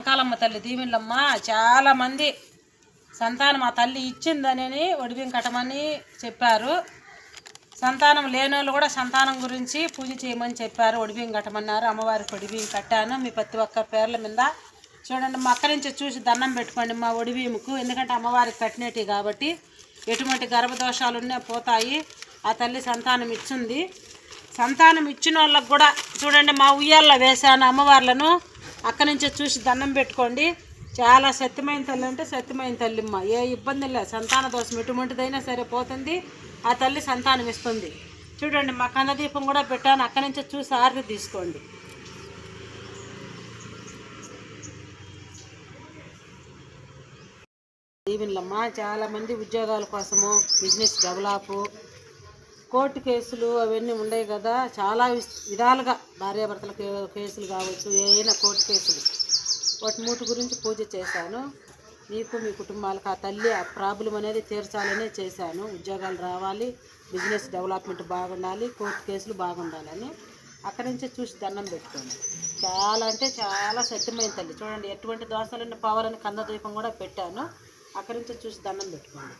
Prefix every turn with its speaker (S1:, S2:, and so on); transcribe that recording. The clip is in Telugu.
S1: కాలమ్మ తల్లి దీవెనలమ్మ. చాలామంది సంతానం మా తల్లి ఇచ్చిందని ఒడిబియ్యం కట్టమని చెప్పారు. సంతానం లేని వాళ్ళు కూడా సంతానం గురించి పూజ చేయమని చెప్పారు. ఒడిబియ్యం కట్టమన్నారు. అమ్మవారికి ఒడిబియ్యం కట్టాను. మీ ప్రతి ఒక్క పేర్ల మీద చూడండి. మా అక్కడి నుంచి చూసి దండం పెట్టుకోండి మా ఒడిబియ్యంకు. ఎందుకంటే అమ్మవారికి కట్టినట్టు కాబట్టి ఎటువంటి గర్భదోషాలు ఉన్నా పోతాయి. ఆ తల్లి సంతానం ఇచ్చింది. సంతానం ఇచ్చిన వాళ్ళకు కూడా చూడండి మా ఉయ్యాల్లో వేశాను అమ్మవార్లను. అక్కడి నుంచే చూసి దండం పెట్టుకోండి. చాలా సత్యమైన తల్లి అంటే సత్యమైన తల్లిమ్మ. ఏ ఇబ్బంది లేదు. సంతాన దోషం ఎటువంటిదైనా సరే పోతుంది. ఆ తల్లి సంతానం ఇస్తుంది. చూడండి మా కన్నదీపం కూడా పెట్టాను. అక్కడి నుంచే చూసి ఆరతి తీసుకోండి. దీవెనలమ్మ. చాలామంది ఉద్యోగాల కోసము బిజినెస్ డెవలప్ కోర్టు కేసులు అవన్నీ ఉన్నాయి కదా. చాలా విధాలుగా భార్యాభర్తల కేసులు కావచ్చు, ఏదైనా కోర్టు కేసులు వాటి మూటి గురించి పూజ చేశాను. మీకు మీ కుటుంబాలకు ఆ తల్లి ఆ ప్రాబ్లం అనేది తీర్చాలనే చేశాను. ఉద్యోగాలు రావాలి, బిజినెస్ డెవలప్మెంట్ బాగుండాలి, కోర్టు కేసులు బాగుండాలని అక్కడి నుంచే చూసి దండం పెట్టుకోండి. చాలా అంటే చాలా సత్యమైన తల్లి. చూడండి ఎటువంటి దోషాలన్నీ పోవాలని కన్న దీపం కూడా పెట్టాను. అక్కడి నుంచే చూసి దండం పెట్టుకోండి.